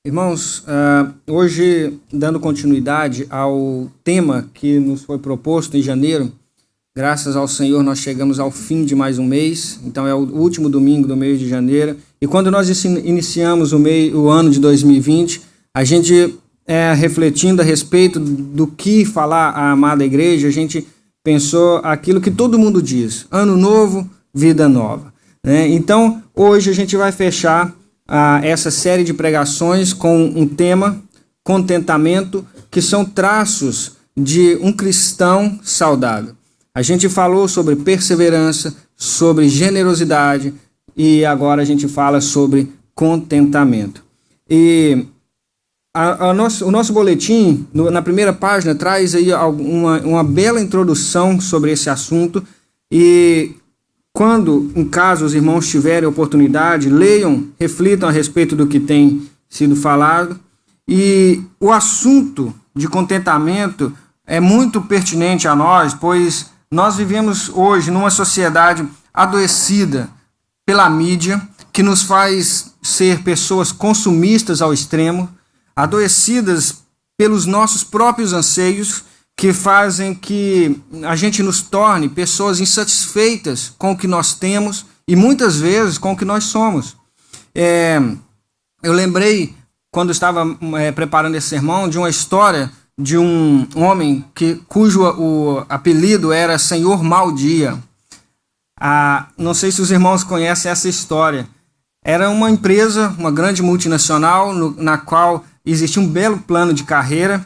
Irmãos, hoje, dando continuidade ao tema que nos foi proposto em janeiro, graças ao Senhor nós chegamos ao fim de mais um mês, então é o último domingo do mês de janeiro, e quando nós iniciamos o ano de 2020, a gente, refletindo a respeito do que falar à amada igreja, a gente pensou aquilo que todo mundo diz: ano novo, vida nova, né? Então, hoje a gente vai fechar essa série de pregações com um tema, contentamento, que são traços de um cristão saudável. A gente falou sobre perseverança, sobre generosidade e agora a gente fala sobre contentamento. E o nosso boletim, na primeira página, traz aí uma bela introdução sobre esse assunto e quando, em caso, os irmãos tiverem oportunidade, leiam, reflitam a respeito do que tem sido falado. E o assunto de contentamento é muito pertinente a nós, pois nós vivemos hoje numa sociedade adoecida pela mídia, que nos faz ser pessoas consumistas ao extremo, adoecidas pelos nossos próprios anseios, que fazem que a gente nos torne pessoas insatisfeitas com o que nós temos e muitas vezes com o que nós somos. Eu lembrei, quando estava preparando esse sermão, de uma história de um homem cujo o apelido era Senhor Mau Dia. Não sei se os irmãos conhecem essa história. Era uma empresa, uma grande multinacional, na qual existia um belo plano de carreira.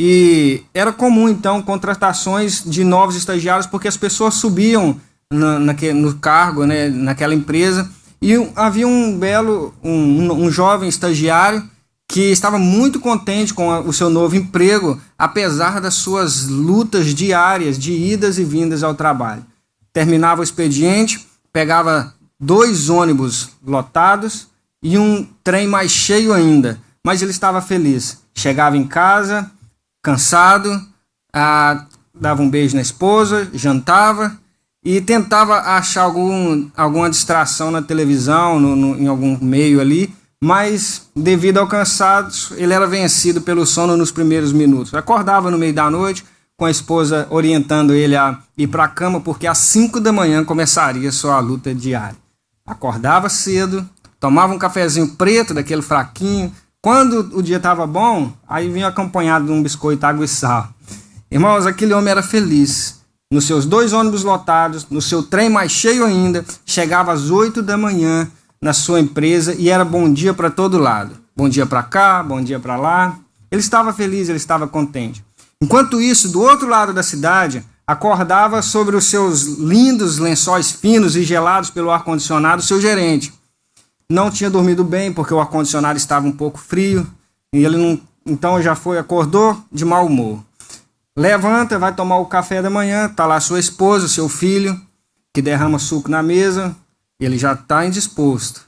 E era comum, então, contratações de novos estagiários, porque as pessoas subiam no cargo, né, naquela empresa, e havia um jovem estagiário que estava muito contente com o seu novo emprego, apesar das suas lutas diárias de idas e vindas ao trabalho. Terminava o expediente, pegava 2 ônibus lotados e um trem mais cheio ainda, mas ele estava feliz. Chegava em casa cansado, dava um beijo na esposa, jantava e tentava achar alguma distração na televisão, em algum meio ali, mas devido ao cansaço, ele era vencido pelo sono nos primeiros minutos. Acordava no meio da noite, com a esposa orientando ele a ir para a cama, porque às 5 da manhã começaria sua luta diária. Acordava cedo, tomava um cafezinho preto, daquele fraquinho. Quando o dia estava bom, aí vinha acompanhado de um biscoito, água e sal. Irmãos, aquele homem era feliz. Nos seus 2 ônibus lotados, no seu trem mais cheio ainda, chegava às 8 da manhã na sua empresa e era bom dia para todo lado. Bom dia para cá, bom dia para lá. Ele estava feliz, ele estava contente. Enquanto isso, do outro lado da cidade, acordava sobre os seus lindos lençóis finos e gelados pelo ar-condicionado seu gerente. Não tinha dormido bem porque o ar-condicionado estava um pouco frio e então acordou de mau humor. Levanta, vai tomar o café da manhã, está lá sua esposa, seu filho, que derrama suco na mesa, ele já está indisposto.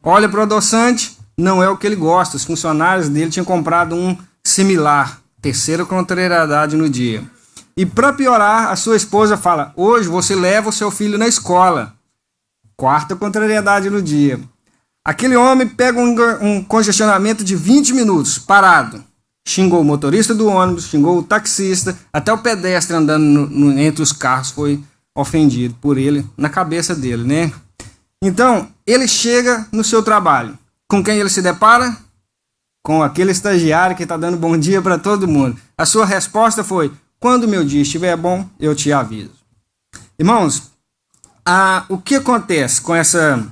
Olha para o adoçante, não é o que ele gosta, os funcionários dele tinham comprado um similar, 3ª contrariedade no dia. E para piorar, a sua esposa fala: hoje você leva o seu filho na escola, 4ª contrariedade no dia. Aquele homem pega um congestionamento de 20 minutos, parado. Xingou o motorista do ônibus, xingou o taxista, até o pedestre andando entre os carros foi ofendido por ele, na cabeça dele, né? Então, ele chega no seu trabalho. Com quem ele se depara? Com aquele estagiário que está dando bom dia para todo mundo. A sua resposta foi: quando o meu dia estiver bom, eu te aviso. Irmãos, o que acontece com essa...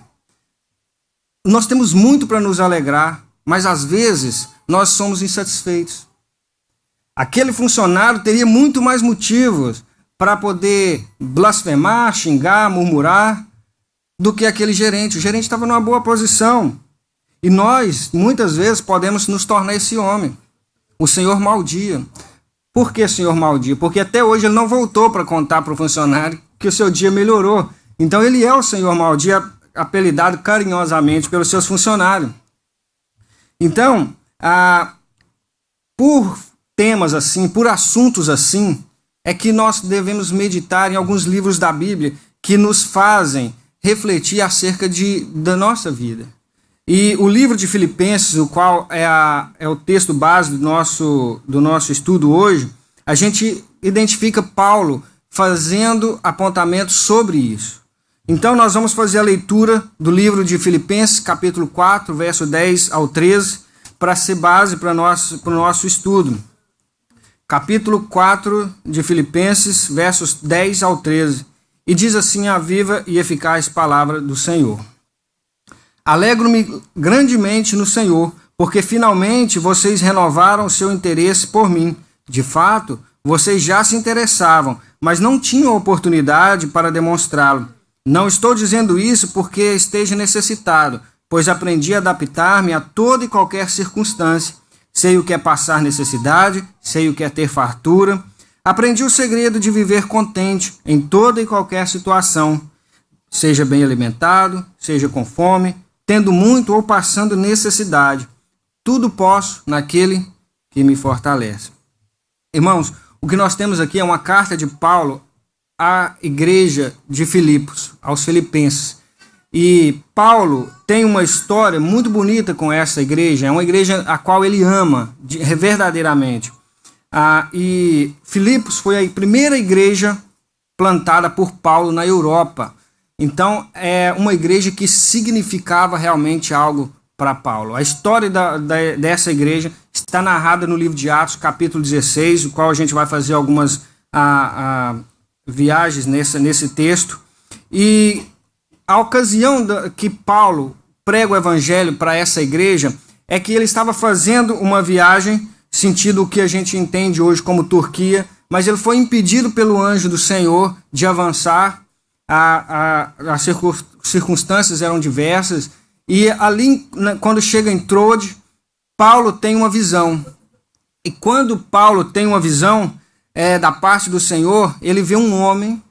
Nós temos muito para nos alegrar, mas às vezes nós somos insatisfeitos. Aquele funcionário teria muito mais motivos para poder blasfemar, xingar, murmurar, do que aquele gerente. O gerente estava numa boa posição. E nós, muitas vezes, podemos nos tornar esse homem, o Senhor Mau Dia. Por que Senhor Mau Dia? Porque até hoje ele não voltou para contar para o funcionário que o seu dia melhorou. Então ele é o Senhor Mau Dia, apelidado carinhosamente pelos seus funcionários. Então, por temas assim, por assuntos assim, é que nós devemos meditar em alguns livros da Bíblia que nos fazem refletir acerca da nossa vida. E o livro de Filipenses, o qual é o texto base do nosso estudo hoje, a gente identifica Paulo fazendo apontamentos sobre isso. Então nós vamos fazer a leitura do livro de Filipenses, capítulo 4, verso 10 ao 13, para ser base para o nosso estudo. Capítulo 4 de Filipenses, versos 10 ao 13. E diz assim a viva e eficaz palavra do Senhor. Alegro-me grandemente no Senhor, porque finalmente vocês renovaram seu interesse por mim. De fato, vocês já se interessavam, mas não tinham oportunidade para demonstrá-lo. Não estou dizendo isso porque esteja necessitado, pois aprendi a adaptar-me a toda e qualquer circunstância. Sei o que é passar necessidade, sei o que é ter fartura. Aprendi o segredo de viver contente em toda e qualquer situação, seja bem alimentado, seja com fome, tendo muito ou passando necessidade. Tudo posso naquele que me fortalece. Irmãos, o que nós temos aqui é uma carta de Paulo à igreja de Filipos, aos filipenses. E Paulo tem uma história muito bonita com essa igreja, é uma igreja a qual ele ama verdadeiramente. E Filipos foi a primeira igreja plantada por Paulo na Europa. Então, é uma igreja que significava realmente algo para Paulo. A história dessa igreja está narrada no livro de Atos, capítulo 16, o qual a gente vai fazer algumas viagens nesse texto. E a ocasião que Paulo prega o evangelho para essa igreja é que ele estava fazendo uma viagem, sentido o que a gente entende hoje como Turquia, mas ele foi impedido pelo anjo do Senhor de avançar. As circunstâncias eram diversas, e ali, quando chega em Trode, Paulo tem uma visão. E quando Paulo tem uma visão da parte do Senhor, ele vê um homem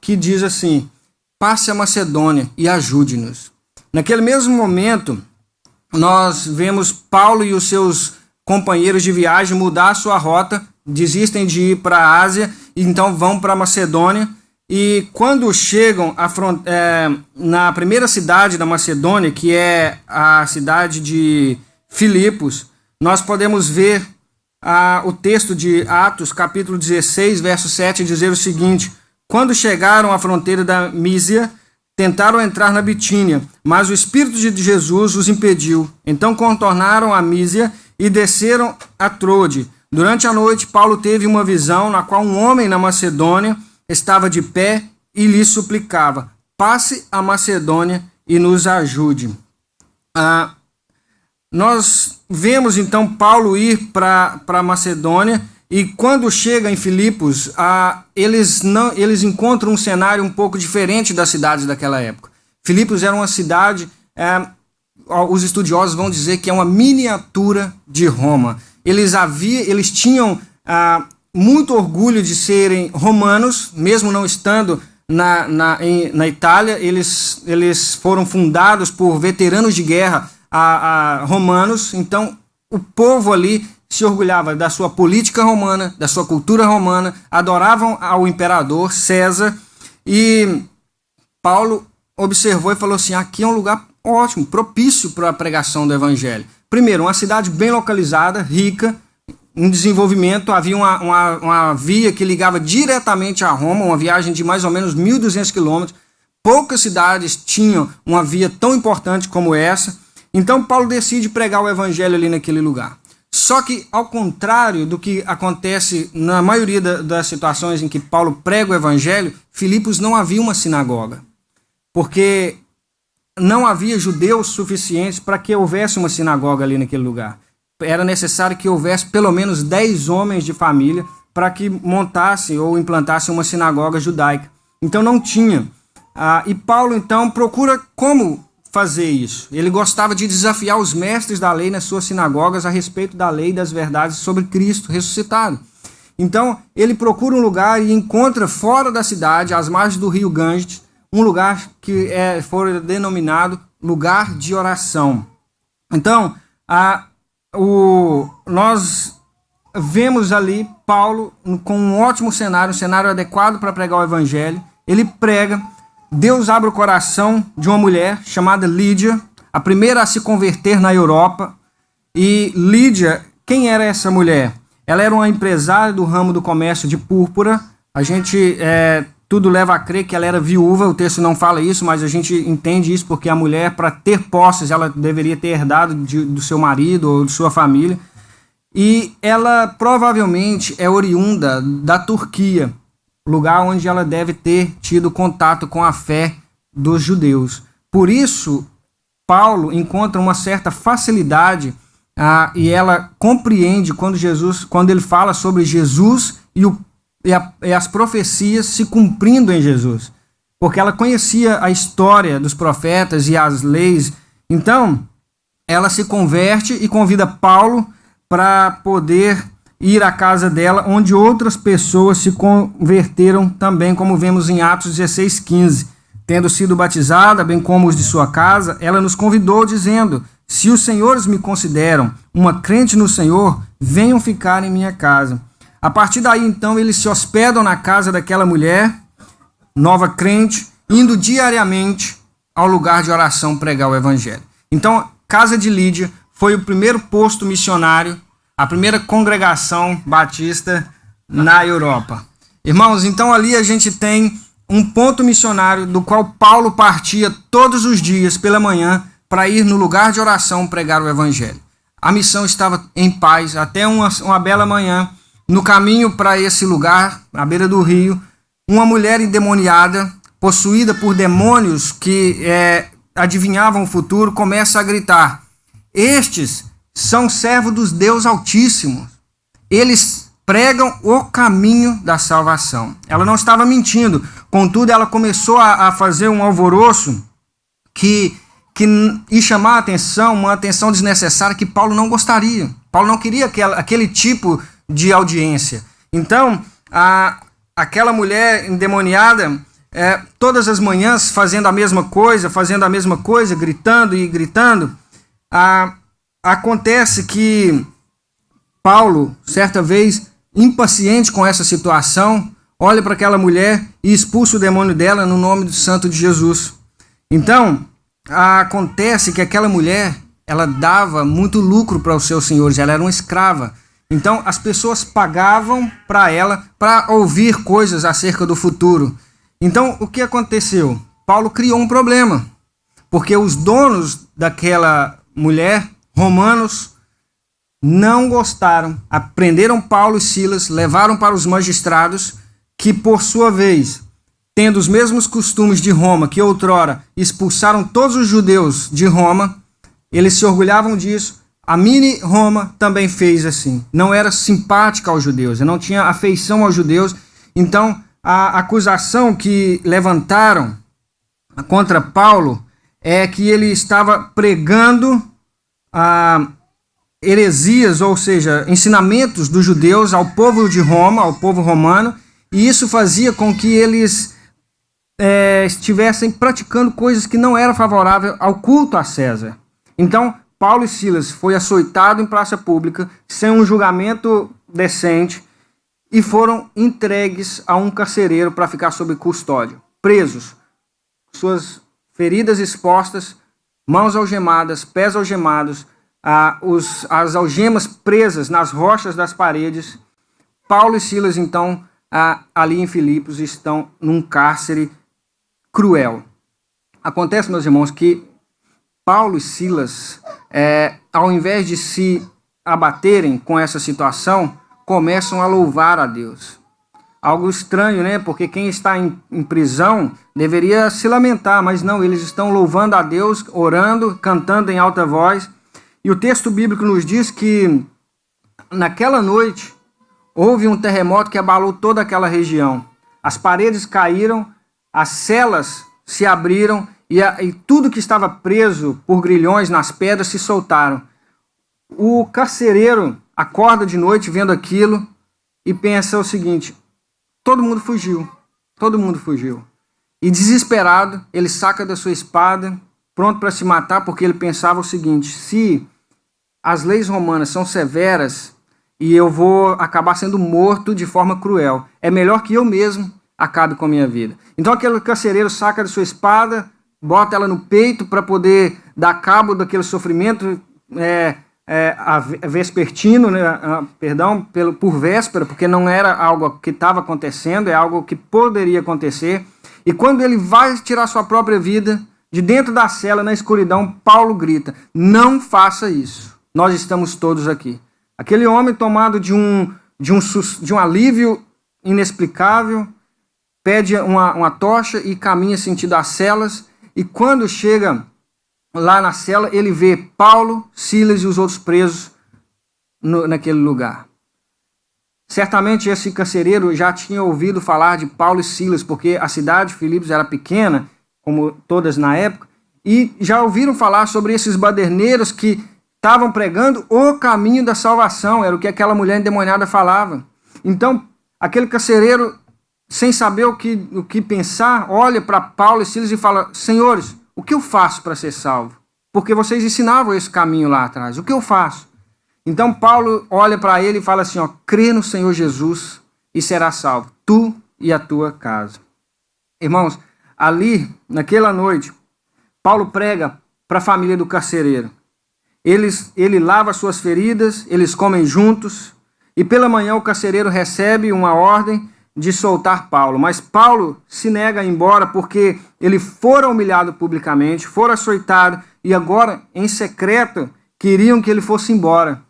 que diz assim: passe a Macedônia e ajude-nos. Naquele mesmo momento, nós vemos Paulo e os seus companheiros de viagem mudar a sua rota, desistem de ir para a Ásia, e então vão para a Macedônia. E quando chegam na primeira cidade da Macedônia, que é a cidade de Filipos, nós podemos ver o texto de Atos, capítulo 16, verso 7, dizer o seguinte: quando chegaram à fronteira da Mísia, tentaram entrar na Bitínia, mas o Espírito de Jesus os impediu. Então contornaram a Mísia e desceram a Trode. Durante a noite, Paulo teve uma visão na qual um homem na Macedônia estava de pé e lhe suplicava: passe a Macedônia e nos ajude. Nós vemos então Paulo ir para a Macedônia, e quando chega em Filipos, eles encontram um cenário um pouco diferente das cidades daquela época. Filipos era uma cidade, os estudiosos vão dizer que é uma miniatura de Roma. Eles tinham muito orgulho de serem romanos, mesmo não estando na Itália. Eles foram fundados por veteranos de guerra romanos. Então o povo ali se orgulhava da sua política romana, da sua cultura romana, adoravam ao imperador César. E Paulo observou e falou assim: aqui é um lugar ótimo, propício para a pregação do evangelho. Primeiro, uma cidade bem localizada, rica, em desenvolvimento. Havia uma via que ligava diretamente a Roma, uma viagem de mais ou menos 1.200 quilômetros. Poucas cidades tinham uma via tão importante como essa. Então Paulo decide pregar o evangelho ali naquele lugar. Só que, ao contrário do que acontece na maioria das situações em que Paulo prega o evangelho, Filipos não havia uma sinagoga, porque não havia judeus suficientes para que houvesse uma sinagoga ali naquele lugar. Era necessário que houvesse pelo menos 10 homens de família para que montassem ou implantassem uma sinagoga judaica. Então não tinha. E Paulo então procura como fazer isso. Ele gostava de desafiar os mestres da lei nas suas sinagogas a respeito da lei e das verdades sobre Cristo ressuscitado. Então ele procura um lugar e encontra fora da cidade, às margens do rio Ganges, um lugar que foi denominado lugar de oração. Então nós vemos ali Paulo com um ótimo cenário, um cenário adequado para pregar o evangelho. Ele prega, Deus abre o coração de uma mulher chamada Lídia, a primeira a se converter na Europa. E Lídia, quem era essa mulher? Ela era uma empresária do ramo do comércio de púrpura. A gente, tudo leva a crer que ela era viúva, o texto não fala isso, mas a gente entende isso porque a mulher, para ter posses, ela deveria ter herdado do seu marido ou de sua família. E ela provavelmente é oriunda da Turquia, lugar onde ela deve ter tido contato com a fé dos judeus. Por isso, Paulo encontra uma certa facilidade e ela compreende quando ele fala sobre Jesus e as profecias se cumprindo em Jesus. Porque ela conhecia a história dos profetas e as leis. Então, ela se converte e convida Paulo para poder ir à casa dela, onde outras pessoas se converteram também, como vemos em Atos 16:15. Tendo sido batizada, bem como os de sua casa, ela nos convidou, dizendo: se os senhores me consideram uma crente no Senhor, venham ficar em minha casa. A partir daí, então, eles se hospedam na casa daquela mulher, nova crente, indo diariamente ao lugar de oração pregar o evangelho. Então, casa de Lídia foi o primeiro posto missionário, a primeira congregação batista na Europa. Irmãos, então ali a gente tem um ponto missionário do qual Paulo partia todos os dias pela manhã para ir no lugar de oração pregar o evangelho. A missão estava em paz até uma bela manhã. No caminho para esse lugar, à beira do rio, uma mulher endemoniada, possuída por demônios que adivinhavam o futuro, começa a gritar: estes são servos dos Deus Altíssimo. Eles pregam o caminho da salvação. Ela não estava mentindo. Contudo, ela começou a fazer um alvoroço e chamar a atenção, uma atenção desnecessária que Paulo não gostaria. Paulo não queria aquele tipo de audiência. Então, aquela mulher endemoniada, todas as manhãs fazendo a mesma coisa, gritando e gritando, acontece que Paulo, certa vez, impaciente com essa situação, olha para aquela mulher e expulsa o demônio dela no nome do Santo de Jesus. Então, acontece que aquela mulher, ela dava muito lucro para os seus senhores, ela era uma escrava. Então, as pessoas pagavam para ela para ouvir coisas acerca do futuro. Então, o que aconteceu? Paulo criou um problema, porque os donos daquela mulher, romanos, não gostaram, prenderam Paulo e Silas, levaram para os magistrados, que por sua vez, tendo os mesmos costumes de Roma, que outrora expulsaram todos os judeus de Roma, eles se orgulhavam disso. A mini Roma também fez assim, não era simpática aos judeus, não tinha afeição aos judeus. Então, a acusação que levantaram contra Paulo é que ele estava pregando heresias, ou seja, ensinamentos dos judeus ao povo de Roma, ao povo romano, e isso fazia com que eles estivessem praticando coisas que não eram favoráveis ao culto a César. Então, Paulo e Silas foi açoitado em praça pública, sem um julgamento decente, e foram entregues a um carcereiro para ficar sob custódia, presos, suas feridas expostas, mãos algemadas, pés algemados, as algemas presas nas rochas das paredes. Paulo e Silas, então, ali em Filipos, estão num cárcere cruel. Acontece, meus irmãos, que Paulo e Silas, ao invés de se abaterem com essa situação, começam a louvar a Deus. Algo estranho, né? Porque quem está em prisão deveria se lamentar, mas não, eles estão louvando a Deus, orando, cantando em alta voz. E o texto bíblico nos diz que naquela noite houve um terremoto que abalou toda aquela região. As paredes caíram, as celas se abriram e tudo que estava preso por grilhões nas pedras se soltaram. O carcereiro acorda de noite vendo aquilo e pensa o seguinte: todo mundo fugiu. E desesperado, ele saca da sua espada, pronto para se matar, porque ele pensava o seguinte: se as leis romanas são severas e eu vou acabar sendo morto de forma cruel, é melhor que eu mesmo acabe com a minha vida. Então aquele carcereiro saca da sua espada, bota ela no peito para poder dar cabo daquele sofrimento vespertino, né? Por véspera, porque não era algo que estava acontecendo, é algo que poderia acontecer. E quando ele vai tirar sua própria vida, de dentro da cela, na escuridão, Paulo grita: não faça isso, nós estamos todos aqui. Aquele homem tomado de um alívio inexplicável, pede uma tocha e caminha sentido às celas, e quando chega lá na cela, ele vê Paulo, Silas e os outros presos naquele lugar. Certamente esse carcereiro já tinha ouvido falar de Paulo e Silas, porque a cidade de Filipos era pequena, como todas na época, e já ouviram falar sobre esses baderneiros que estavam pregando o caminho da salvação, era o que aquela mulher endemoniada falava. Então, aquele carcereiro, sem saber o que pensar, olha para Paulo e Silas e fala: senhores, o que eu faço para ser salvo? Porque vocês ensinavam esse caminho lá atrás, o que eu faço? Então Paulo olha para ele e fala assim: crê no Senhor Jesus e será salvo, tu e a tua casa. Irmãos, ali, naquela noite, Paulo prega para a família do carcereiro. Ele lava suas feridas, eles comem juntos, e pela manhã o carcereiro recebe uma ordem de soltar Paulo. Mas Paulo se nega a ir embora porque ele fora humilhado publicamente, fora açoitado, e agora, em secreto, queriam que ele fosse embora.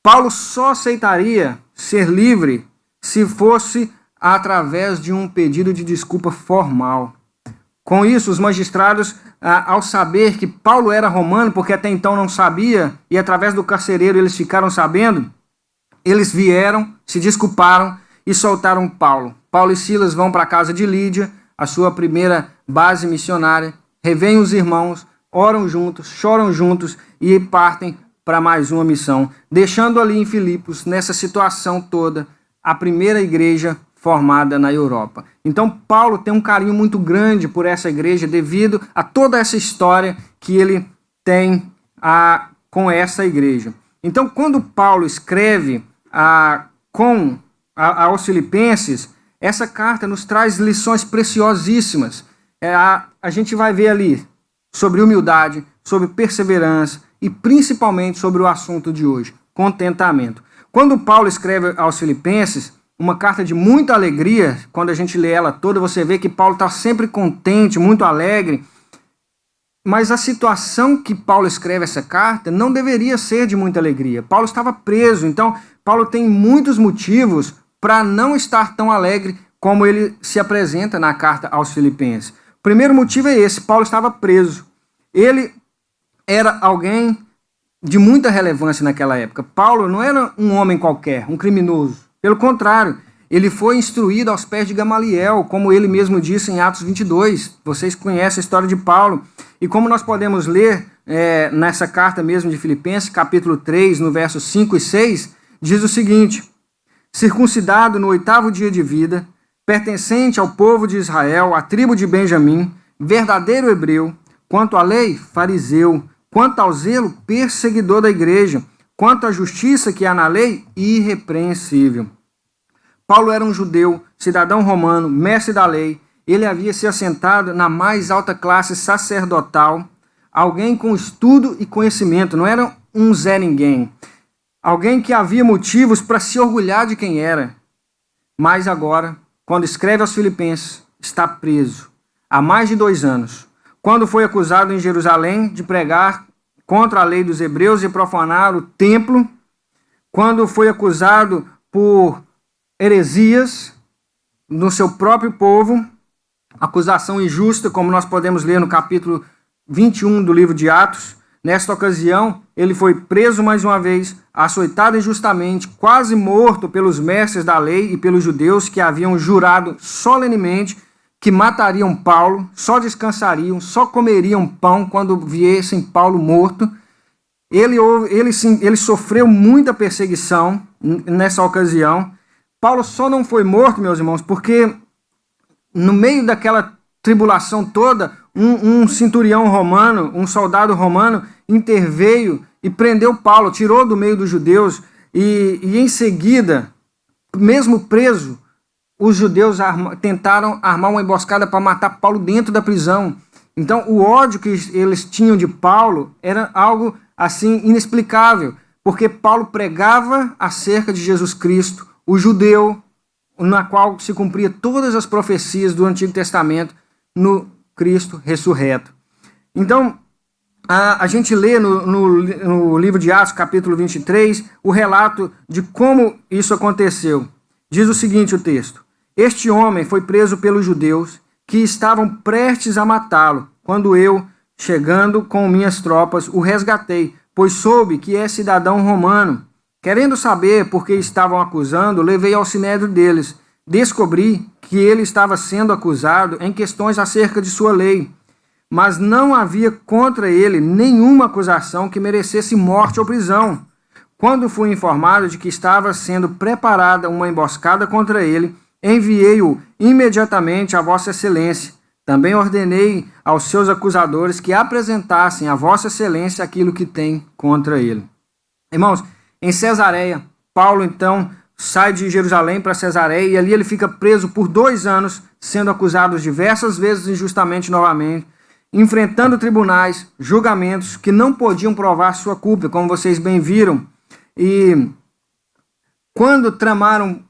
Paulo só aceitaria ser livre se fosse através de um pedido de desculpa formal. Com isso, os magistrados, ao saber que Paulo era romano, porque até então não sabia, e através do carcereiro eles ficaram sabendo, eles vieram, se desculparam e soltaram Paulo. Paulo e Silas vão para a casa de Lídia, a sua primeira base missionária, revêem os irmãos, oram juntos, choram juntos e partem para mais uma missão, deixando ali em Filipos, nessa situação toda, a primeira igreja formada na Europa. Então Paulo tem um carinho muito grande por essa igreja devido a toda essa história que ele tem com essa igreja. Então quando Paulo escreve aos Filipenses, essa carta nos traz lições preciosíssimas. A gente vai ver ali sobre humildade, sobre perseverança e principalmente sobre o assunto de hoje, contentamento. Quando Paulo escreve aos Filipenses, uma carta de muita alegria, quando a gente lê ela toda, você vê que Paulo está sempre contente, muito alegre, mas a situação que Paulo escreve essa carta não deveria ser de muita alegria. Paulo estava preso, então Paulo tem muitos motivos para não estar tão alegre como ele se apresenta na carta aos Filipenses. O primeiro motivo é esse: Paulo estava preso. Ele era alguém de muita relevância naquela época. Paulo não era um homem qualquer, um criminoso. Pelo contrário, ele foi instruído aos pés de Gamaliel, como ele mesmo disse em Atos 22. Vocês conhecem a história de Paulo. E como nós podemos ler nessa carta mesmo de Filipenses, capítulo 3, no versos 5 e 6, diz o seguinte: circuncidado no 8º dia de vida, pertencente ao povo de Israel, à tribo de Benjamim, verdadeiro hebreu, quanto à lei, fariseu, quanto ao zelo, perseguidor da igreja, quanto à justiça que há na lei, irrepreensível. Paulo era um judeu, cidadão romano, mestre da lei. Ele havia se assentado na mais alta classe sacerdotal, alguém com estudo e conhecimento, não era um Zé Ninguém. Alguém que havia motivos para se orgulhar de quem era. Mas agora, quando escreve aos Filipenses, está preso há mais de 2 anos. Quando foi acusado em Jerusalém de pregar contra a lei dos hebreus e profanar o templo, quando foi acusado por heresias no seu próprio povo, acusação injusta, como nós podemos ler no capítulo 21 do livro de Atos. Nesta ocasião, ele foi preso mais uma vez, açoitado injustamente, quase morto pelos mestres da lei e pelos judeus que haviam jurado solenemente que matariam Paulo, só descansariam, só comeriam pão quando viessem Paulo morto. Ele sofreu muita perseguição nessa ocasião. Paulo só não foi morto, meus irmãos, porque no meio daquela tribulação toda, um centurião romano, um soldado romano, interveio e prendeu Paulo, tirou do meio dos judeus, e em seguida, mesmo preso, os judeus tentaram armar uma emboscada para matar Paulo dentro da prisão. Então, o ódio que eles tinham de Paulo era algo assim inexplicável, porque Paulo pregava acerca de Jesus Cristo, o judeu, na qual se cumpria todas as profecias do Antigo Testamento no Cristo ressurreto. Então, a gente lê no livro de Atos, capítulo 23, o relato de como isso aconteceu. Diz o seguinte o texto: este homem foi preso pelos judeus, que estavam prestes a matá-lo, quando eu, chegando com minhas tropas, o resgatei, pois soube que é cidadão romano. Querendo saber por que estavam acusando, levei ao sinédrio deles. Descobri que ele estava sendo acusado em questões acerca de sua lei, mas não havia contra ele nenhuma acusação que merecesse morte ou prisão. Quando fui informado de que estava sendo preparada uma emboscada contra ele, enviei-o imediatamente a Vossa Excelência. Também ordenei aos seus acusadores que apresentassem a Vossa Excelência aquilo que tem contra ele. Irmãos, em Cesareia, Paulo então sai de Jerusalém para Cesareia e ali ele fica preso por 2 anos, sendo acusado diversas vezes injustamente novamente, enfrentando tribunais, julgamentos que não podiam provar sua culpa, como vocês bem viram. E quando tramaram,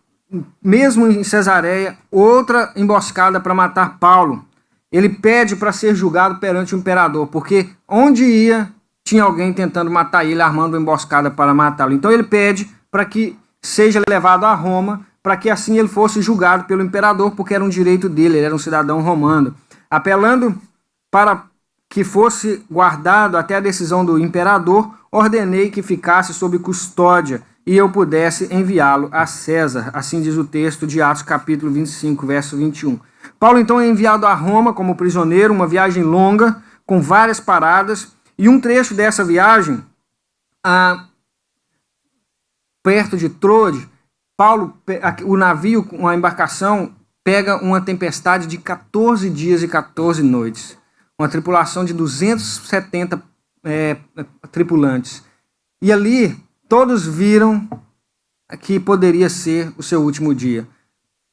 mesmo em Cesareia, outra emboscada para matar Paulo, ele pede para ser julgado perante o imperador, porque onde ia, tinha alguém tentando matar ele, armando uma emboscada para matá-lo. Então ele pede para que seja levado a Roma, para que assim ele fosse julgado pelo imperador, porque era um direito dele, ele era um cidadão romano. Apelando para que fosse guardado até a decisão do imperador, ordenei que ficasse sob custódia e eu pudesse enviá-lo a César. Assim diz o texto de Atos capítulo 25, verso 21. Paulo então é enviado a Roma como prisioneiro, uma viagem longa, com várias paradas, e um trecho dessa viagem, perto de Troade, o navio, uma embarcação, pega uma tempestade de 14 dias e 14 noites. Uma tripulação de 270 tripulantes. E ali, todos viram que poderia ser o seu último dia.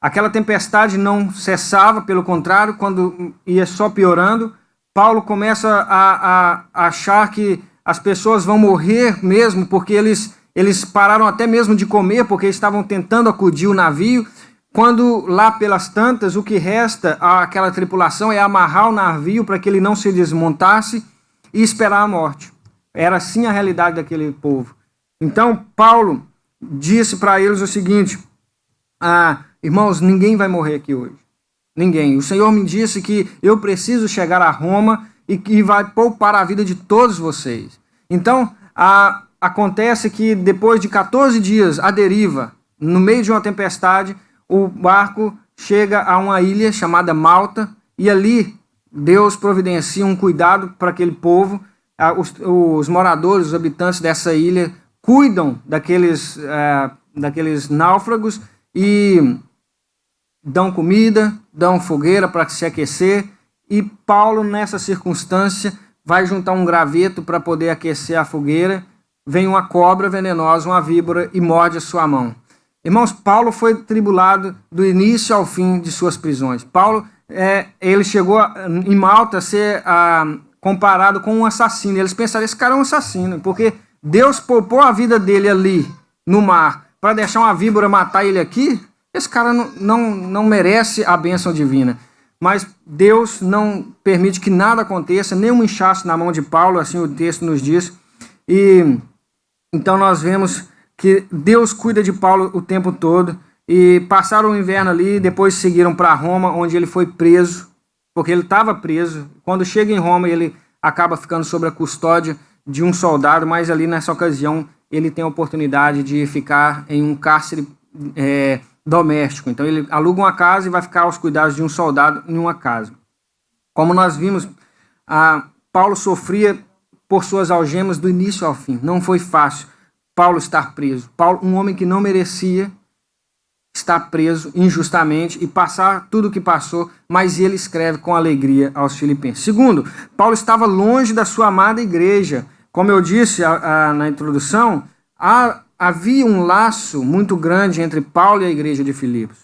Aquela tempestade não cessava, pelo contrário, quando ia só piorando, Paulo começa a achar que as pessoas vão morrer mesmo, porque eles pararam até mesmo de comer, porque estavam tentando acudir o navio. Quando lá pelas tantas, o que resta àquela tripulação é amarrar o navio para que ele não se desmontasse e esperar a morte. Era assim a realidade daquele povo. Então, Paulo disse para eles o seguinte: irmãos, ninguém vai morrer aqui hoje. Ninguém. O Senhor me disse que eu preciso chegar a Roma e que vai poupar a vida de todos vocês. Então, acontece que depois de 14 dias à deriva, no meio de uma tempestade, o barco chega a uma ilha chamada Malta e ali Deus providencia um cuidado para aquele povo. Os moradores, os habitantes dessa ilha, cuidam daqueles náufragos e dão comida, dão fogueira para se aquecer. E Paulo, nessa circunstância, vai juntar um graveto para poder aquecer a fogueira. Vem uma cobra venenosa, uma víbora, e morde a sua mão. Irmãos, Paulo foi tribulado do início ao fim de suas prisões. Paulo, ele chegou em Malta a ser comparado com um assassino. Eles pensaram, esse cara é um assassino, porque Deus poupou a vida dele ali no mar para deixar uma víbora matar ele aqui. Esse cara não merece a bênção divina. Mas Deus não permite que nada aconteça, nenhum inchaço na mão de Paulo, assim o texto nos diz. E então nós vemos que Deus cuida de Paulo o tempo todo, e passaram o inverno ali, depois seguiram para Roma, onde ele foi preso, porque ele estava preso. Quando chega em Roma, ele acaba ficando sob a custódia de um soldado, mas ali nessa ocasião ele tem a oportunidade de ficar em um cárcere doméstico. Então ele aluga uma casa e vai ficar aos cuidados de um soldado em uma casa. Como nós vimos, Paulo sofria por suas algemas do início ao fim. Não foi fácil Paulo estar preso. Paulo, um homem que não merecia estar preso injustamente e passar tudo o que passou, mas ele escreve com alegria aos Filipenses. Segundo, Paulo estava longe da sua amada igreja. Como eu disse na introdução, havia um laço muito grande entre Paulo e a igreja de Filipos.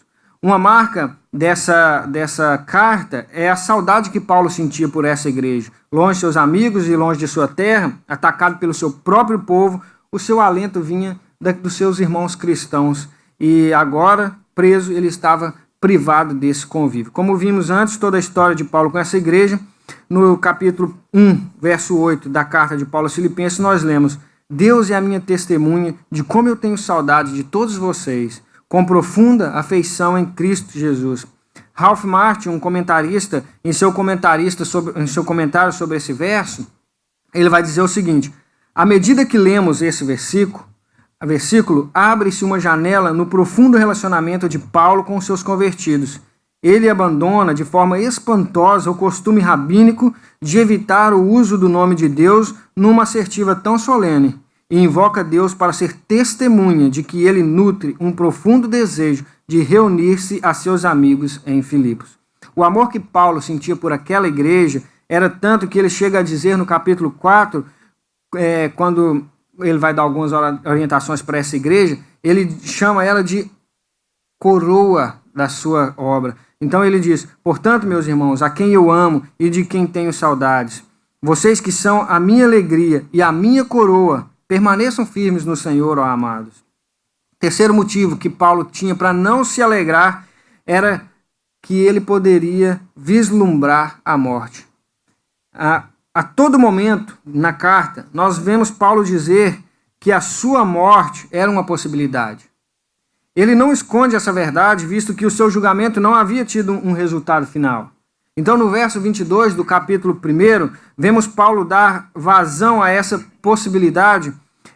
Uma marca dessa carta é a saudade que Paulo sentia por essa igreja. Longe de seus amigos e longe de sua terra, atacado pelo seu próprio povo, o seu alento vinha dos seus irmãos cristãos. E agora, preso, ele estava privado desse convívio. Como vimos antes, toda a história de Paulo com essa igreja, no capítulo 1, verso 8 da carta de Paulo aos Filipenses, nós lemos: Deus é a minha testemunha de como eu tenho saudade de todos vocês, com profunda afeição em Cristo Jesus. Ralph Martin, um comentarista, em seu comentário sobre esse verso, ele vai dizer o seguinte: à medida que lemos esse versículo, abre-se uma janela no profundo relacionamento de Paulo com os seus convertidos. Ele abandona de forma espantosa o costume rabínico de evitar o uso do nome de Deus numa assertiva tão solene e invoca Deus para ser testemunha de que ele nutre um profundo desejo de reunir-se a seus amigos em Filipos. O amor que Paulo sentia por aquela igreja era tanto que ele chega a dizer no capítulo 4, quando ele vai dar algumas orientações para essa igreja, ele chama ela de coroa da sua obra. Então ele diz: portanto, meus irmãos, a quem eu amo e de quem tenho saudades, vocês que são a minha alegria e a minha coroa, permaneçam firmes no Senhor, ó amados. Terceiro motivo que Paulo tinha para não se alegrar era que ele poderia vislumbrar a morte. A todo momento, na carta, nós vemos Paulo dizer que a sua morte era uma possibilidade. Ele não esconde essa verdade, visto que o seu julgamento não havia tido um resultado final. Então, no verso 22 do capítulo 1, vemos Paulo dar vazão a essa possibilidade.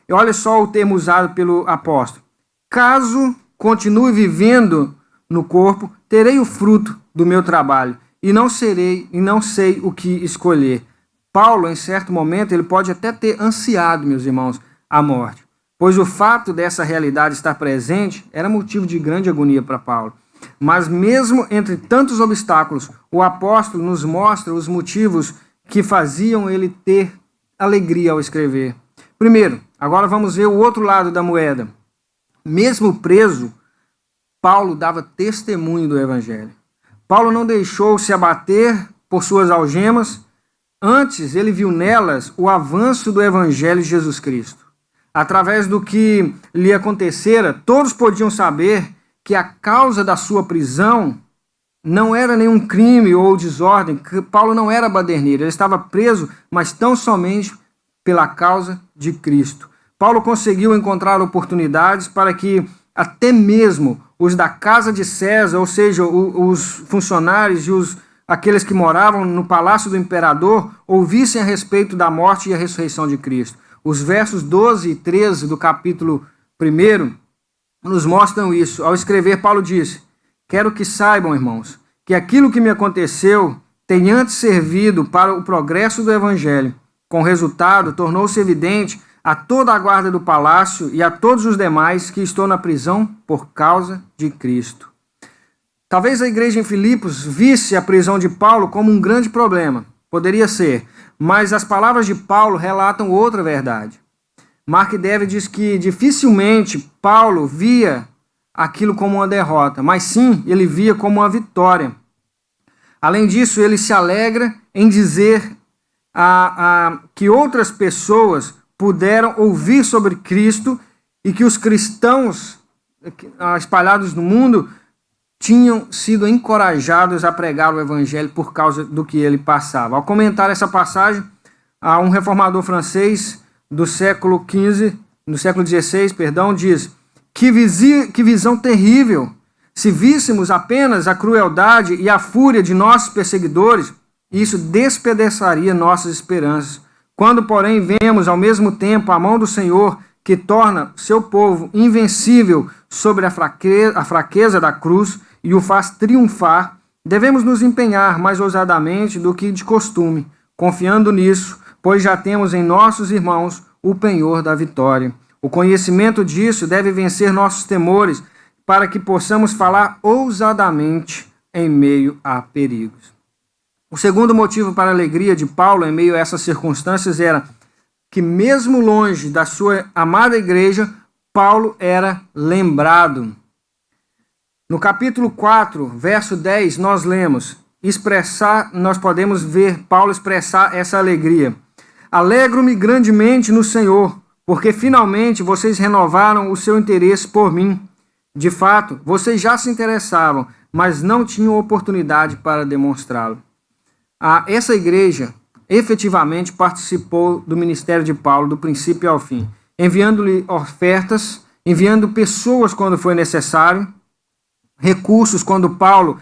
E olha só o termo usado pelo apóstolo: caso continue vivendo no corpo, terei o fruto do meu trabalho, e não sei o que escolher. Paulo, em certo momento, ele pode até ter ansiado, meus irmãos, a morte, pois o fato dessa realidade estar presente era motivo de grande agonia para Paulo. Mas mesmo entre tantos obstáculos, o apóstolo nos mostra os motivos que faziam ele ter alegria ao escrever. Primeiro, agora vamos ver o outro lado da moeda. Mesmo preso, Paulo dava testemunho do Evangelho. Paulo não deixou se abater por suas algemas, antes ele viu nelas o avanço do Evangelho de Jesus Cristo. Através do que lhe acontecera, todos podiam saber que a causa da sua prisão não era nenhum crime ou desordem, que Paulo não era baderneiro, ele estava preso, mas tão somente pela causa de Cristo. Paulo conseguiu encontrar oportunidades para que até mesmo os da casa de César, ou seja, os funcionários e aqueles que moravam no palácio do imperador, ouvissem a respeito da morte e a ressurreição de Cristo. Os versos 12 e 13 do capítulo 1 nos mostram isso. Ao escrever, Paulo disse: quero que saibam, irmãos, que aquilo que me aconteceu tem antes servido para o progresso do Evangelho. Com resultado, tornou-se evidente a toda a guarda do palácio e a todos os demais que estou na prisão por causa de Cristo. Talvez a igreja em Filipos visse a prisão de Paulo como um grande problema. Poderia ser, mas as palavras de Paulo relatam outra verdade. Mark Dever diz que dificilmente Paulo via aquilo como uma derrota, mas sim, ele via como uma vitória. Além disso, ele se alegra em dizer que outras pessoas puderam ouvir sobre Cristo e que os cristãos espalhados no mundo tinham sido encorajados a pregar o Evangelho por causa do que ele passava. Ao comentar essa passagem, um reformador francês do século XVI, diz: que visão terrível! Se víssemos apenas a crueldade e a fúria de nossos perseguidores, isso despedaçaria nossas esperanças. Quando, porém, vemos ao mesmo tempo a mão do Senhor que torna seu povo invencível sobre a fraqueza da cruz e o faz triunfar, devemos nos empenhar mais ousadamente do que de costume, confiando nisso, pois já temos em nossos irmãos o penhor da vitória. O conhecimento disso deve vencer nossos temores, para que possamos falar ousadamente em meio a perigos. O segundo motivo para a alegria de Paulo em meio a essas circunstâncias era que, mesmo longe da sua amada igreja, Paulo era lembrado. No capítulo 4, verso 10, nós lemos, nós podemos ver Paulo expressar essa alegria. Alegro-me grandemente no Senhor, porque finalmente vocês renovaram o seu interesse por mim. De fato, vocês já se interessavam, mas não tinham oportunidade para demonstrá-lo. Essa igreja efetivamente participou do ministério de Paulo do princípio ao fim, enviando-lhe ofertas, enviando pessoas quando foi necessário, recursos quando Paulo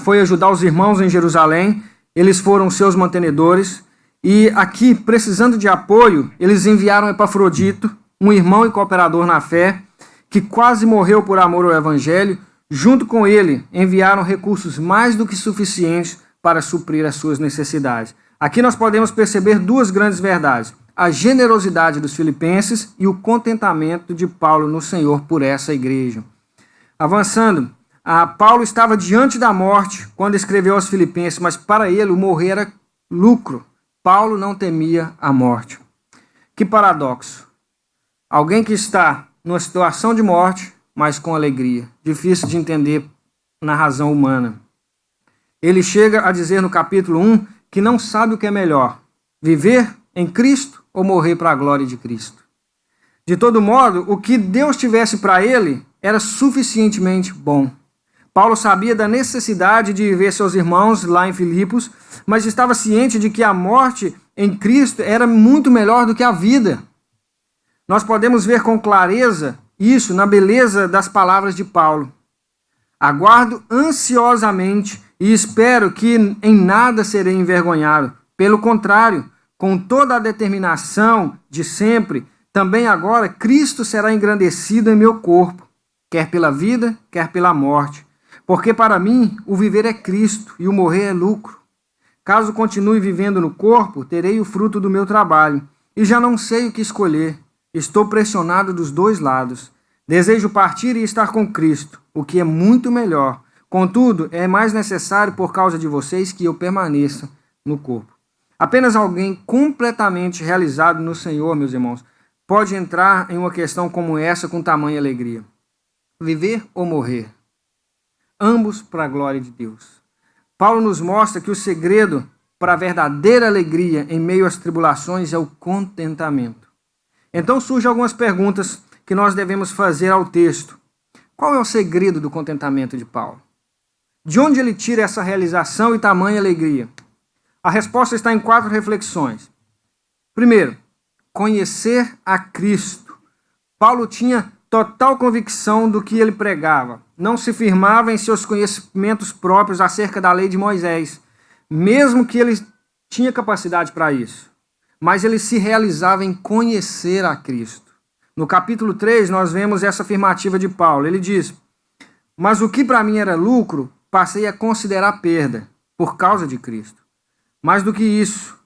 foi ajudar os irmãos em Jerusalém, eles foram seus mantenedores, e aqui, precisando de apoio, eles enviaram Epafrodito, um irmão e cooperador na fé, que quase morreu por amor ao evangelho. Junto com ele, enviaram recursos mais do que suficientes para suprir as suas necessidades. Aqui nós podemos perceber duas grandes verdades: a generosidade dos filipenses e o contentamento de Paulo no Senhor por essa igreja. Avançando, Paulo estava diante da morte quando escreveu aos filipenses, mas para ele o morrer era lucro. Paulo não temia a morte. Que paradoxo. Alguém que está numa situação de morte, mas com alegria. Difícil de entender na razão humana. Ele chega a dizer no capítulo 1 que não sabe o que é melhor, viver em Cristo ou morrer para a glória de Cristo. De todo modo, o que Deus tivesse para ele era suficientemente bom. Paulo sabia da necessidade de ver seus irmãos lá em Filipos, mas estava ciente de que a morte em Cristo era muito melhor do que a vida. Nós podemos ver com clareza isso na beleza das palavras de Paulo. Aguardo ansiosamente e espero que em nada serei envergonhado. Pelo contrário, com toda a determinação de sempre, também agora Cristo será engrandecido em meu corpo, quer pela vida, quer pela morte. Porque para mim o viver é Cristo e o morrer é lucro. Caso continue vivendo no corpo, terei o fruto do meu trabalho, e já não sei o que escolher. Estou pressionado dos dois lados. Desejo partir e estar com Cristo, o que é muito melhor. Contudo, é mais necessário por causa de vocês que eu permaneça no corpo. Apenas alguém completamente realizado no Senhor, meus irmãos, pode entrar em uma questão como essa com tamanha alegria. Viver ou morrer? Ambos para a glória de Deus. Paulo nos mostra que o segredo para a verdadeira alegria em meio às tribulações é o contentamento. Então surgem algumas perguntas que nós devemos fazer ao texto. Qual é o segredo do contentamento de Paulo? De onde ele tira essa realização e tamanha alegria? A resposta está em 4 reflexões. Primeiro, conhecer a Cristo. Paulo tinha total convicção do que ele pregava. Não se firmava em seus conhecimentos próprios acerca da lei de Moisés, mesmo que ele tinha capacidade para isso. Mas ele se realizava em conhecer a Cristo. No capítulo 3, nós vemos essa afirmativa de Paulo. Ele diz: mas o que para mim era lucro, passei a considerar perda, por causa de Cristo. Mais do que isso,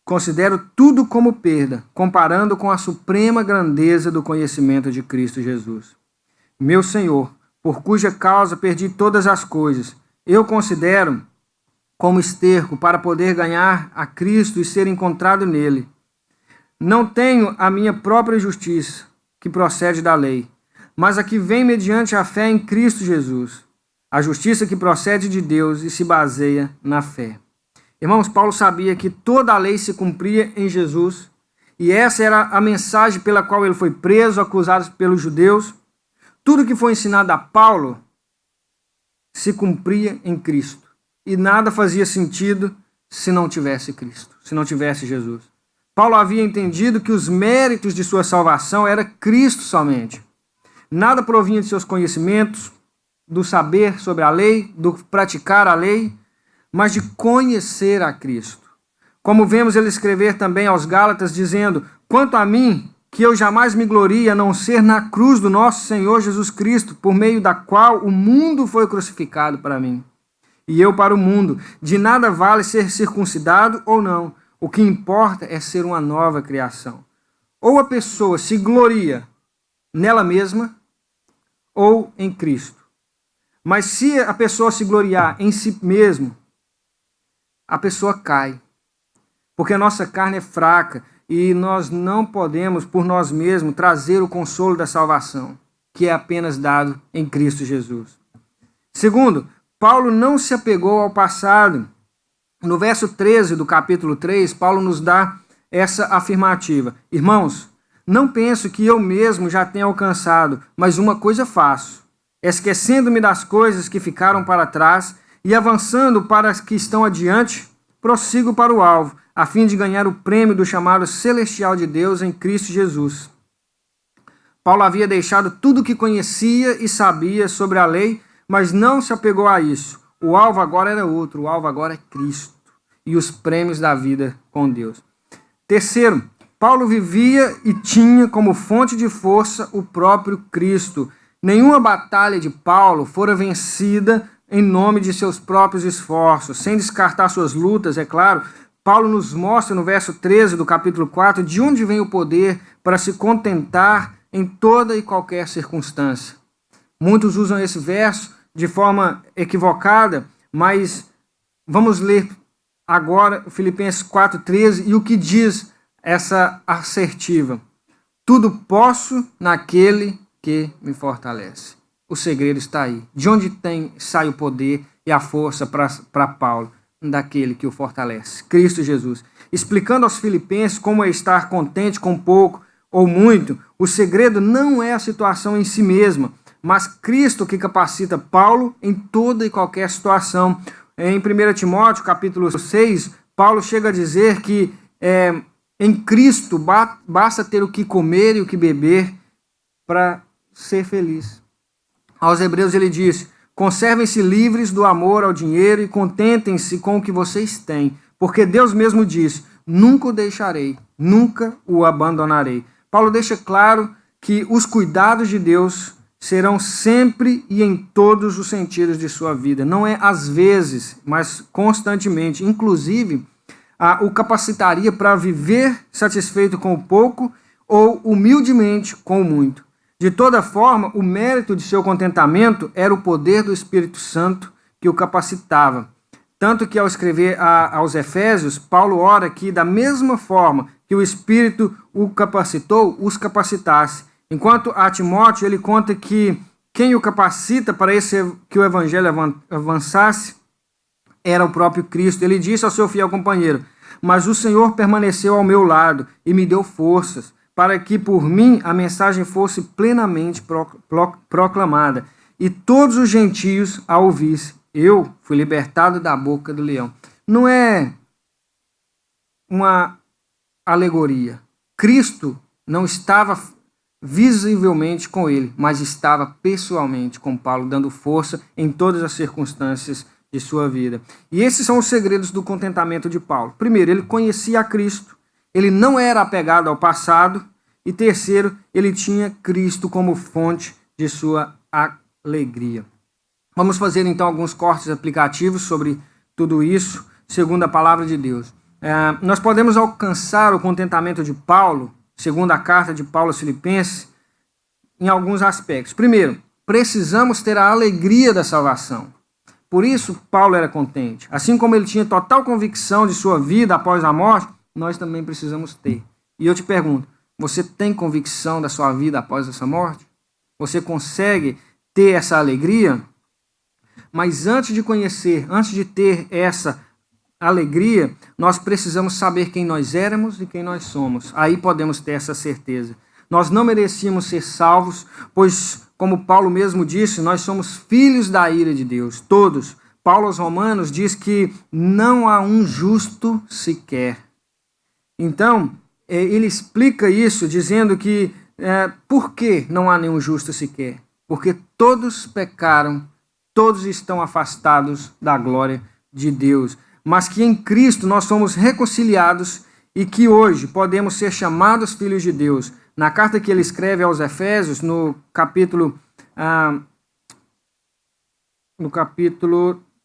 considero tudo como perda, comparando com a suprema grandeza do conhecimento de Cristo Jesus. Meu Senhor, por cuja causa perdi todas as coisas, eu considero como esterco para poder ganhar a Cristo e ser encontrado nele. Não tenho a minha própria justiça, que procede da lei, mas a que vem mediante a fé em Cristo Jesus, a justiça que procede de Deus e se baseia na fé. Irmãos, Paulo sabia que toda a lei se cumpria em Jesus, e essa era a mensagem pela qual ele foi preso, acusado pelos judeus. Tudo que foi ensinado a Paulo se cumpria em Cristo. E nada fazia sentido se não tivesse Cristo, se não tivesse Jesus. Paulo havia entendido que os méritos de sua salvação era Cristo somente. Nada provinha de seus conhecimentos, do saber sobre a lei, do praticar a lei, mas de conhecer a Cristo. Como vemos ele escrever também aos Gálatas, dizendo: quanto a mim, que eu jamais me glorie a não ser na cruz do nosso Senhor Jesus Cristo, por meio da qual o mundo foi crucificado para mim. E eu para o mundo. De nada vale ser circuncidado ou não. O que importa é ser uma nova criação. Ou a pessoa se gloria nela mesma, ou em Cristo. Mas se a pessoa se gloriar em si mesmo, a pessoa cai. Porque a nossa carne é fraca e nós não podemos, por nós mesmos, trazer o consolo da salvação, que é apenas dado em Cristo Jesus. Segundo, Paulo não se apegou ao passado. No verso 13 do capítulo 3, Paulo nos dá essa afirmativa. Irmãos, não penso que eu mesmo já tenha alcançado, mas uma coisa faço, esquecendo-me das coisas que ficaram para trás e avançando para as que estão adiante, prossigo para o alvo, a fim de ganhar o prêmio do chamado celestial de Deus em Cristo Jesus. Paulo havia deixado tudo o que conhecia e sabia sobre a lei, mas não se apegou a isso. O alvo agora era outro, o alvo agora é Cristo e os prêmios da vida com Deus. Terceiro, Paulo vivia e tinha como fonte de força o próprio Cristo. Nenhuma batalha de Paulo fora vencida em nome de seus próprios esforços, sem descartar suas lutas, é claro. Paulo nos mostra no verso 13 do capítulo 4 de onde vem o poder para se contentar em toda e qualquer circunstância. Muitos usam esse verso de forma equivocada, mas vamos ler agora Filipenses 4,13 e o que diz essa assertiva. Tudo posso naquele que me fortalece. O segredo está aí. De onde sai o poder e a força para Paulo? Daquele que o fortalece, Cristo Jesus. Explicando aos filipenses como é estar contente com pouco ou muito, o segredo não é a situação em si mesma, mas Cristo que capacita Paulo em toda e qualquer situação. Em 1 Timóteo, capítulo 6, Paulo chega a dizer que em Cristo basta ter o que comer e o que beber para ser feliz. Aos Hebreus ele diz: conservem-se livres do amor ao dinheiro e contentem-se com o que vocês têm, porque Deus mesmo diz: nunca o deixarei, nunca o abandonarei. Paulo deixa claro que os cuidados de Deus serão sempre e em todos os sentidos de sua vida. Não é às vezes, mas constantemente. Inclusive, o capacitaria para viver satisfeito com o pouco ou humildemente com o muito. De toda forma, o mérito de seu contentamento era o poder do Espírito Santo que o capacitava. Tanto que ao escrever aos Efésios, Paulo ora que da mesma forma que o Espírito o capacitou, os capacitasse. Enquanto a Timóteo, ele conta que quem o capacita para que o evangelho avançasse era o próprio Cristo. Ele disse ao seu fiel companheiro: mas o Senhor permaneceu ao meu lado e me deu forças, para que por mim a mensagem fosse plenamente proclamada, e todos os gentios a ouvissem. Eu fui libertado da boca do leão. Não é uma alegoria. Cristo não estava visivelmente com ele, mas estava pessoalmente com Paulo, dando força em todas as circunstâncias de sua vida. E esses são os segredos do contentamento de Paulo. Primeiro, ele conhecia a Cristo, ele não era apegado ao passado, e terceiro, ele tinha Cristo como fonte de sua alegria. Vamos fazer então alguns cortes aplicativos sobre tudo isso, segundo a palavra de Deus. Nós podemos alcançar o contentamento de Paulo, segundo a carta de Paulo aos Filipenses, em alguns aspectos. Primeiro, precisamos ter a alegria da salvação. Por isso, Paulo era contente. Assim como ele tinha total convicção de sua vida após a morte, nós também precisamos ter. E eu te pergunto, você tem convicção da sua vida após essa morte? Você consegue ter essa alegria? Mas antes de conhecer, antes de ter essa alegria, nós precisamos saber quem nós éramos e quem nós somos. Aí podemos ter essa certeza. Nós não merecíamos ser salvos, pois, como Paulo mesmo disse, nós somos filhos da ira de Deus, todos. Paulo aos Romanos diz que não há um justo sequer. Então, ele explica isso dizendo que por que não há nenhum justo sequer? Porque todos pecaram, todos estão afastados da glória de Deus. Mas que em Cristo nós somos reconciliados e que hoje podemos ser chamados filhos de Deus. Na carta que ele escreve aos Efésios, no capítulo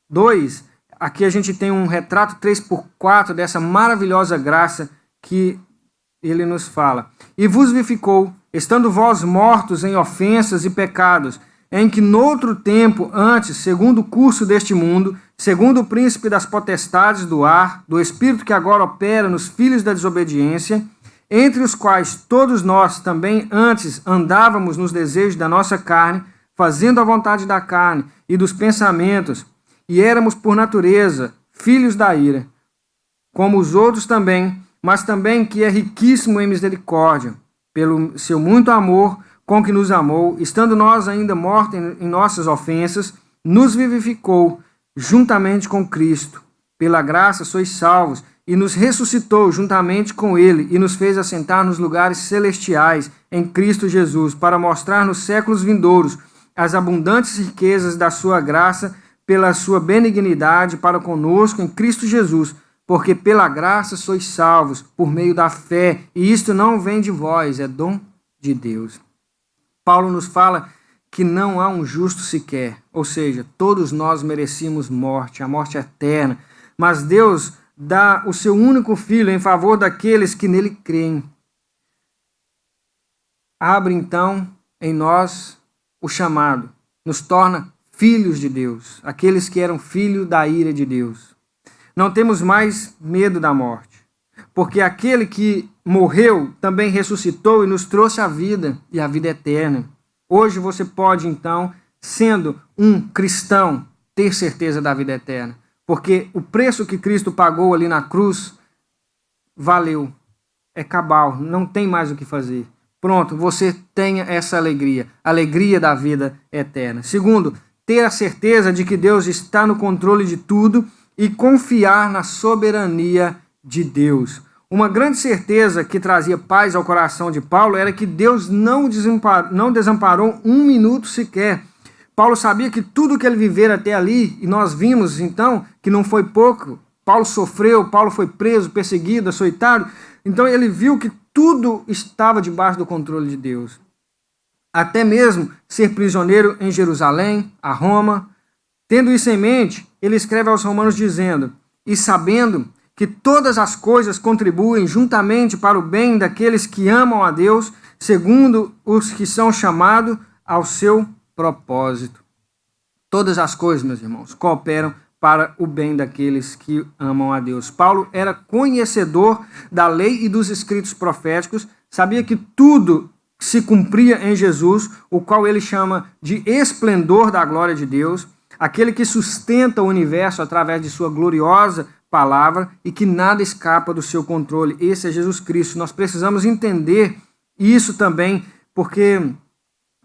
2, aqui a gente tem um retrato 3x4 dessa maravilhosa graça que ele nos fala. E vos vivificou, estando vós mortos em ofensas e pecados, em que noutro tempo, antes, segundo o curso deste mundo, segundo o príncipe das potestades do ar, do espírito que agora opera nos filhos da desobediência, entre os quais todos nós também antes andávamos nos desejos da nossa carne, fazendo a vontade da carne e dos pensamentos, e éramos por natureza filhos da ira, como os outros também, mas também que é riquíssimo em misericórdia, pelo seu muito amor com que nos amou, estando nós ainda mortos em nossas ofensas, nos vivificou juntamente com Cristo. Pela graça sois salvos, e nos ressuscitou juntamente com ele, e nos fez assentar nos lugares celestiais em Cristo Jesus, para mostrar nos séculos vindouros as abundantes riquezas da sua graça, pela sua benignidade para conosco em Cristo Jesus, porque pela graça sois salvos, por meio da fé, e isto não vem de vós, é dom de Deus. Paulo nos fala que não há um justo sequer, ou seja, todos nós merecíamos morte, a morte eterna, mas Deus dá o seu único Filho em favor daqueles que nele creem. Abre então em nós o chamado, nos torna filhos de Deus, aqueles que eram filhos da ira de Deus. Não temos mais medo da morte, porque aquele que morreu também ressuscitou e nos trouxe a vida e a vida eterna. Hoje você pode então, sendo um cristão, ter certeza da vida eterna, porque o preço que Cristo pagou ali na cruz valeu, é cabal, não tem mais o que fazer. Pronto, você tenha essa alegria, alegria da vida eterna. Segundo, ter a certeza de que Deus está no controle de tudo e confiar na soberania de Deus. Uma grande certeza que trazia paz ao coração de Paulo era que Deus não desamparou um minuto sequer. Paulo sabia que tudo que ele vivera até ali, e nós vimos então que não foi pouco, Paulo sofreu, Paulo foi preso, perseguido, açoitado, então ele viu que tudo estava debaixo do controle de Deus. Até mesmo ser prisioneiro em Jerusalém, a Roma. Tendo isso em mente, ele escreve aos Romanos dizendo: e sabendo que todas as coisas contribuem juntamente para o bem daqueles que amam a Deus, segundo os que são chamados ao seu propósito. Todas as coisas, meus irmãos, cooperam para o bem daqueles que amam a Deus. Paulo era conhecedor da lei e dos escritos proféticos, sabia que tudo se cumpria em Jesus, o qual ele chama de esplendor da glória de Deus, aquele que sustenta o universo através de sua gloriosa palavra e que nada escapa do seu controle. Esse é Jesus Cristo. Nós precisamos entender isso também, porque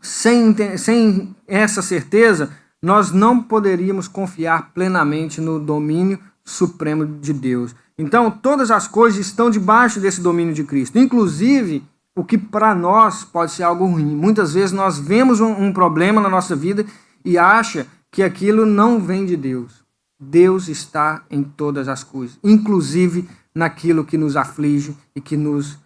sem essa certeza, nós não poderíamos confiar plenamente no domínio supremo de Deus. Então, todas as coisas estão debaixo desse domínio de Cristo, inclusive o que para nós pode ser algo ruim. Muitas vezes nós vemos um problema na nossa vida e acha que aquilo não vem de Deus. Deus está em todas as coisas, inclusive naquilo que nos aflige e que nos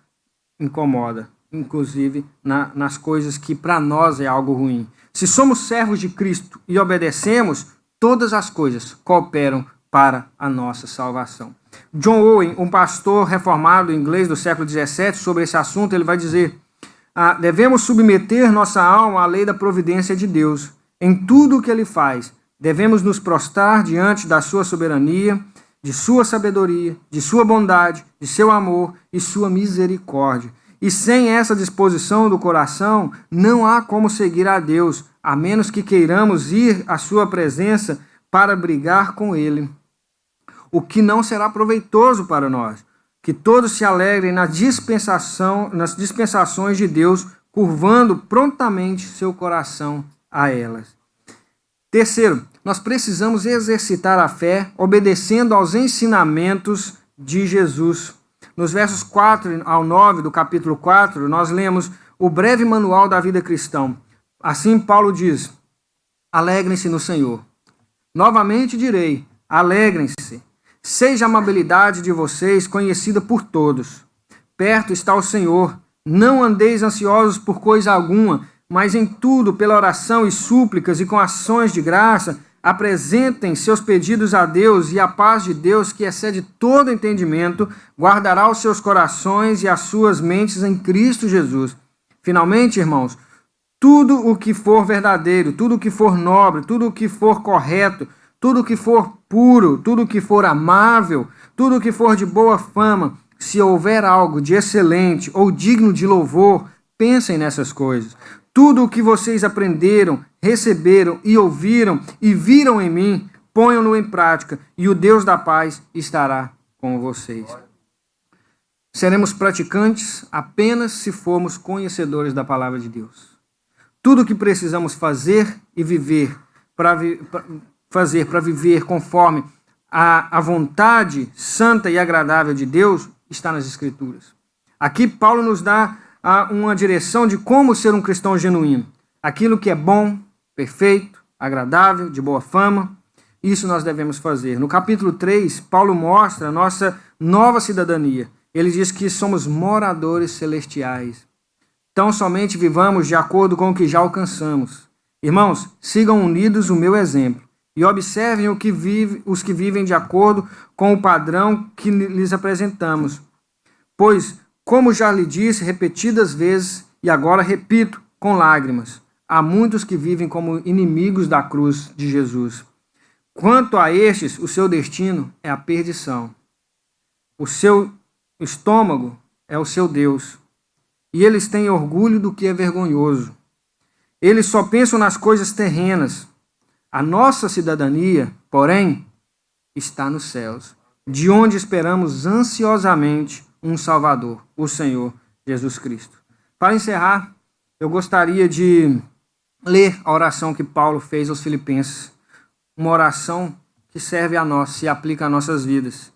incomoda, inclusive nas coisas que para nós é algo ruim. Se somos servos de Cristo e obedecemos, todas as coisas cooperam para a nossa salvação. John Owen, um pastor reformado inglês do século XVII, sobre esse assunto, ele vai dizer: devemos submeter nossa alma à lei da providência de Deus. Em tudo o que ele faz, devemos nos prostrar diante da sua soberania, de sua sabedoria, de sua bondade, de seu amor e sua misericórdia. E sem essa disposição do coração, não há como seguir a Deus, a menos que queiramos ir à sua presença para brigar com ele. O que não será proveitoso para nós. Que todos se alegrem nas dispensações de Deus, curvando prontamente seu coração a elas. Terceiro, nós precisamos exercitar a fé obedecendo aos ensinamentos de Jesus. Nos versos 4 ao 9 do capítulo 4, nós lemos o breve manual da vida cristã. Assim Paulo diz: alegrem-se no Senhor. Novamente direi, alegrem-se. Seja a amabilidade de vocês conhecida por todos. Perto está o Senhor. Não andeis ansiosos por coisa alguma, mas em tudo, pela oração e súplicas e com ações de graça, apresentem seus pedidos a Deus, e a paz de Deus, que excede todo entendimento, guardará os seus corações e as suas mentes em Cristo Jesus. Finalmente, irmãos, tudo o que for verdadeiro, tudo o que for nobre, tudo o que for correto, tudo o que for puro, tudo o que for amável, tudo o que for de boa fama, se houver algo de excelente ou digno de louvor, pensem nessas coisas. Tudo o que vocês aprenderam, receberam e ouviram e viram em mim, ponham-no em prática, e o Deus da paz estará com vocês. Seremos praticantes apenas se formos conhecedores da palavra de Deus. Tudo o que precisamos fazer e viver para viver conforme a vontade santa e agradável de Deus está nas Escrituras. Aqui Paulo nos dá uma direção de como ser um cristão genuíno. Aquilo que é bom, perfeito, agradável, de boa fama, isso nós devemos fazer. No capítulo 3, Paulo mostra a nossa nova cidadania. Ele diz que somos moradores celestiais. Então somente vivamos de acordo com o que já alcançamos. Irmãos, sigam unidos o meu exemplo e observem os que vivem de acordo com o padrão que lhes apresentamos. Pois, como já lhe disse repetidas vezes, e agora repito com lágrimas, há muitos que vivem como inimigos da cruz de Jesus. Quanto a estes, o seu destino é a perdição. O seu estômago é o seu Deus. E eles têm orgulho do que é vergonhoso. Eles só pensam nas coisas terrenas. A nossa cidadania, porém, está nos céus, de onde esperamos ansiosamente um Salvador, o Senhor Jesus Cristo. Para encerrar, eu gostaria de ler a oração que Paulo fez aos Filipenses. Uma oração que serve a nós, se aplica a nossas vidas,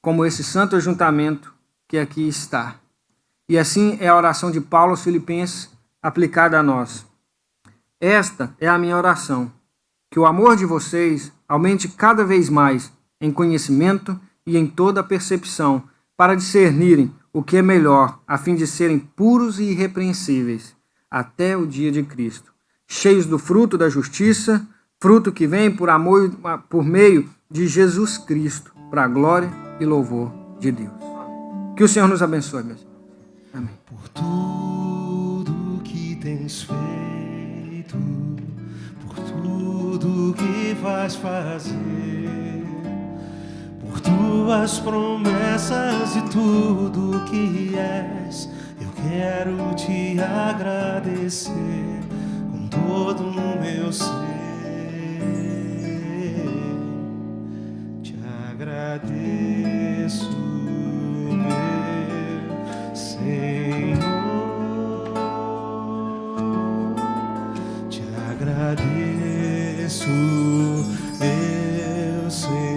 como esse santo ajuntamento que aqui está. E assim é a oração de Paulo aos Filipenses aplicada a nós. Esta é a minha oração, que o amor de vocês aumente cada vez mais em conhecimento e em toda a percepção, para discernirem o que é melhor, a fim de serem puros e irrepreensíveis, até o dia de Cristo, cheios do fruto da justiça, fruto que vem por amor, por meio de Jesus Cristo, para a glória e louvor de Deus. Que o Senhor nos abençoe, meus irmãos. Amém. Por tudo que tens feito, por tudo que vais fazer, por tuas promessas e tudo que és, eu quero te agradecer com todo o meu ser. Te agradeço, meu Senhor. Te agradeço, meu Senhor.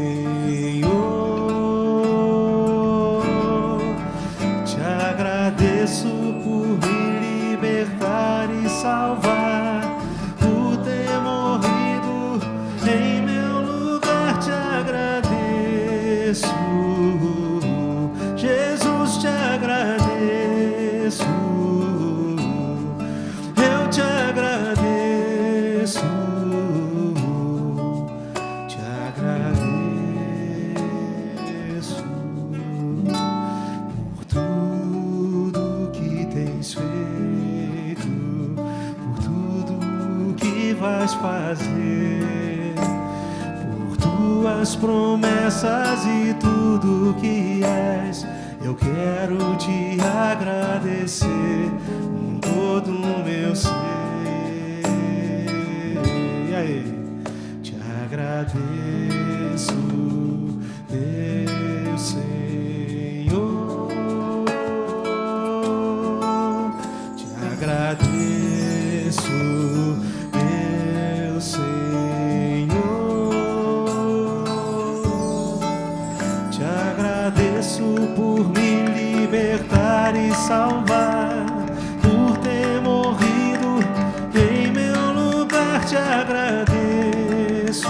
Te agradeço por me libertar e salvar, por ter morrido em meu lugar. Te agradeço, Jesus, te agradeço. Eu te agradeço, te agradeço por tudo que tens feito, por tudo que vais fazer, por tuas promessas e tudo que és. Eu quero te agradecer com todo o meu ser. E aí? Te agradeço, meu Senhor. Te agradeço, meu Senhor. Te agradeço por me libertar e salvar, por ter morrido em meu lugar. Te agradeço,